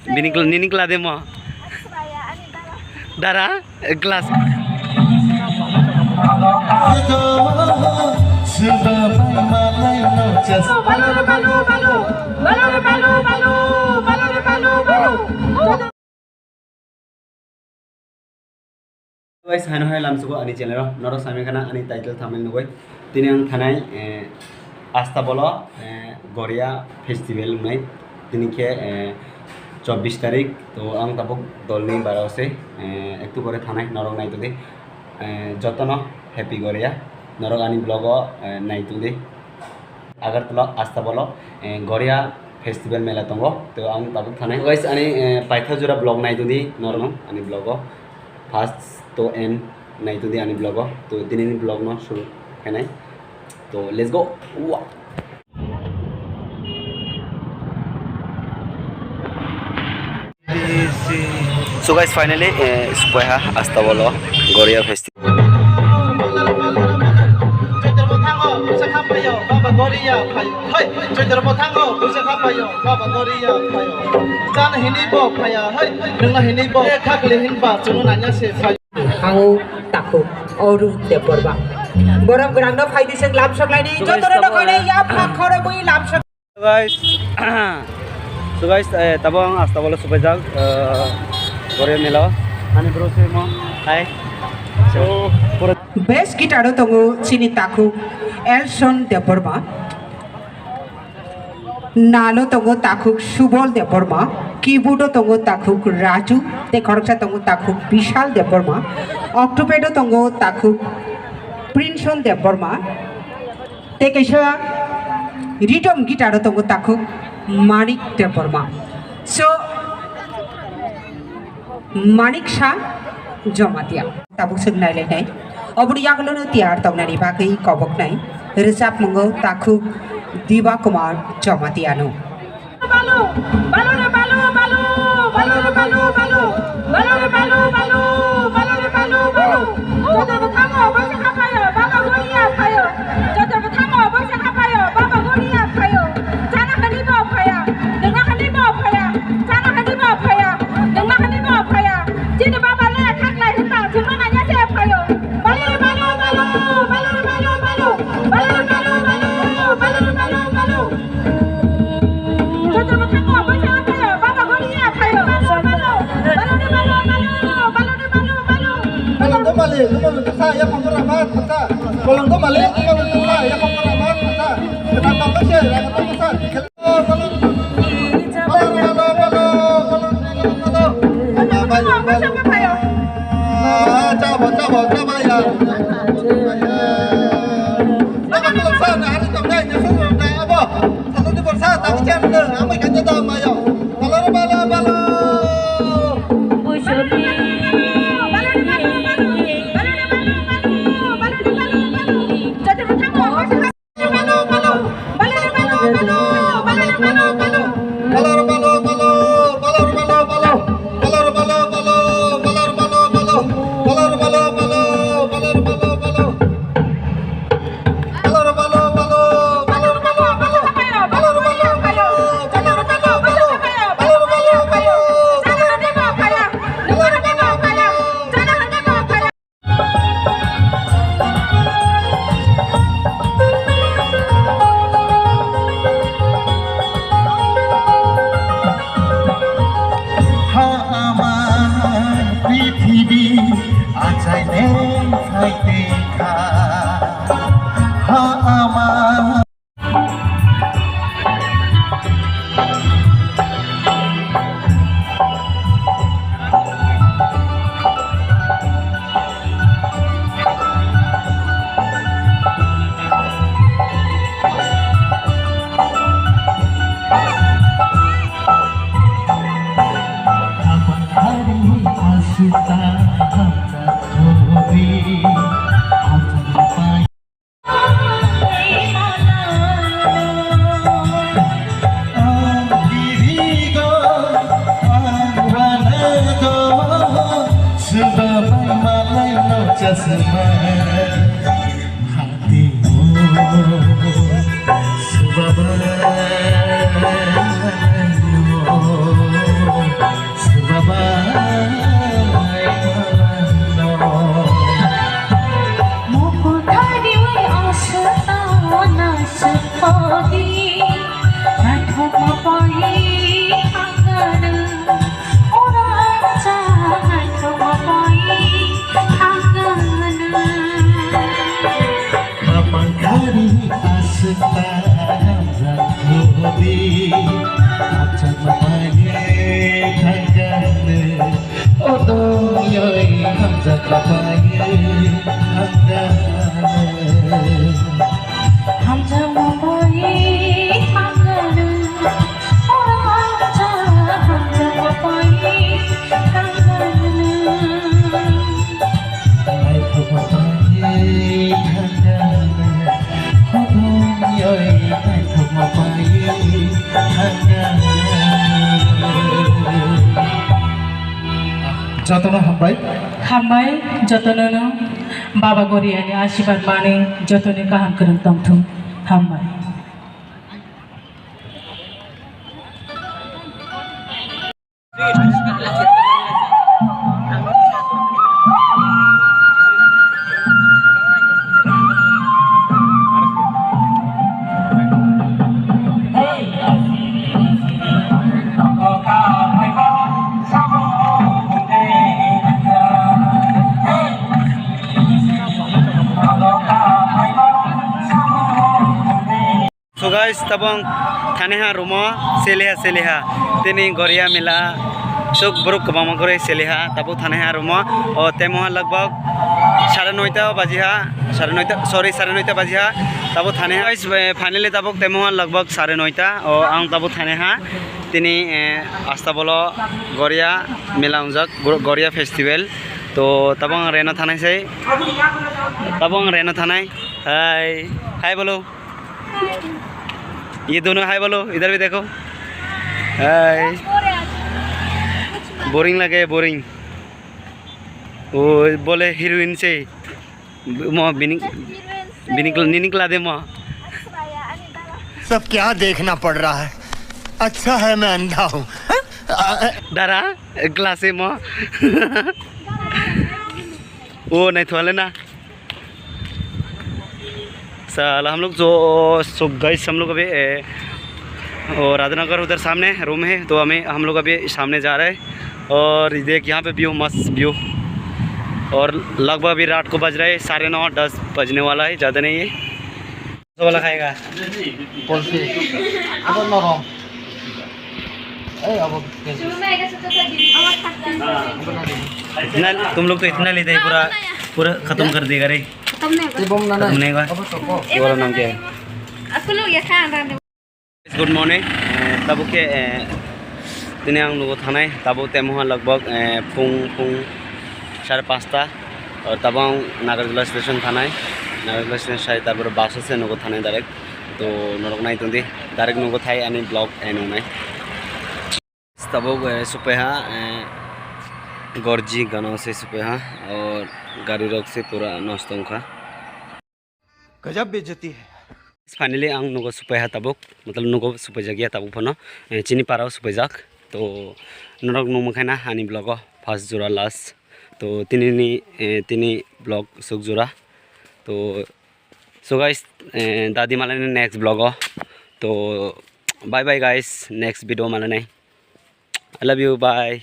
Nini kelas demo. Darah kelas. Guys, hano hai lam suko ani channel norok sami kana ani title thamil nugoi tini ang thanai asta bolo Goria festival nai tini ke 24 tarik to ang tabuk dolni barose ektu kore thanai norok nai tude jotono happy Goria norok ani blogo nai tude agartala asta bolo Goria festival mela tongo to ang tabuk thanai guys ani paitha jura blog nai tude norok ani blogo first to end naik tu dia ani blog to ini blog no shuru hai to let's go. Wow. So guys, finally supaya asta bolo Goria festival Aku takut orang deporba. Borang gerang na fight iseng lamsak lagi. Jodoh na kau ni ya pakai bui lamsak. So guys, tabang asta bolo supaya Goria mela. Ani bro se mo. Hai. So best gitaro tunggu sini takut Elson deporba. Nalo tunggu takut Subol deporba. Keyboard tunggu takut Raju. Te koroksa tunggu takut Vishal deporba. Octopedo tunggu takut Princeon deporba. Te kaisa rhythm guitar tunggu takut Manik deporba. So Manik Shah Jomatia. Tabuk segnai lenai. Obri yaglonu tiar tongnani bagai kobok nai. Resap monggo takut Diva Kumar Jomatiano. Balu, balu, balu, balu, balu, balu, balu, balu, balu, balu, balu, balu, balu. Jodoh bertemu, bosnya apa yo? Bapa Goria apa yo? Jodoh bertemu, bosnya apa yo? Bapa Goria apa yo? Jangan kedibo apa ya? Dengar kedibo apa ya? Jangan kedibo apa ya? Dengar kedibo apa ya? Jadi bapa lihat hak lain kita, cuma nanya siapa yo? Balu, balu, balu, balu, balu, balu, balu, balu, balu, balu, balu, balu. Jodoh bertemu, bosnya apa yo? Bapa Goria apa yo? Balu, balu, balu, balu, balu, balu, balu, balu. Kalau tu malik, cuma untuk saya pengaramat kata. Kalau tu malik, cuma untuk saya pengaramat kata. Kenapa masih? Kenapa masih? Kalau kalau जतन हामबाय हामबाय जतननो बाबा गरियानि आशीर्वाद माने जतने गाहाम गोरों दंथों हामबाय So guys, tabang thaneha rumo seleha tini goria mila suk buruk kebama gore seleha tabu thaneha rumo o temoha lagbag 9:30 bajiha 9:30 bajiha tabu thaneha guys finally tabuk temoha lagbag 9:30 o ang tabu thaneha tini asta bolo goria mila unjak goria festival to tabang reno thanai sei tabang reno thanai hi bolo ये दोनों हाय बोलो इधर भी देखो हाय boring लगे boring वो बोले heroine से निकला दे सब क्या देखना पड़ रहा है अच्छा है मैं अंधा हूँ डरा क्लासे वो नहीं थोड़े ना साला हम लोग जो गाइस हम लोग अभी राधानगर उधर सामने रूम है तो हम लोग अभी सामने जा रहे हैं और देख यहाँ पे व्यू मस्त व्यू और लगभग अभी रात को बज रहे हैं 9:30 10 बजने वाला है ज़्यादा नहीं है तो वाला खाएगा इतना तुम लोग तो इतना लेते हैं पूरा ख़त्म कर देगा रे नहीं वाला नाम क्या है गुड मॉर्निंग तब के दिने आं लोगों थानाय तब तेमोहा लगभग फुं 5:30 और तब आं नागारजुला स्टेशन थानाय नागारजुला स्टेशन साइड तब बस से नगो थानाय डायरेक्ट तो नरक नाय तुंदी डायरेक्ट नगो थाय आनी ब्लॉग एनुनाय तब सुपेहा गर्जी गाना से सुपेहा और गाड़ी रोक से पूरा नष्ट का गजब बेइज्जती है फाइनली आं नुगो सुपेहा तबुक मतलब नुगो सुपेजा गया तबुक फनो चिनी पाराव सुपेजाक तो नरक नुमखाना आनी ब्लॉग फर्स्ट जोड़ा लास्ट तो तिनी ब्लॉग सुख जोड़ा तो सो गाइस दादी मालाने नेक्स्ट ब्लॉग तो bye bye guys next video मालाने आई लव यू बाय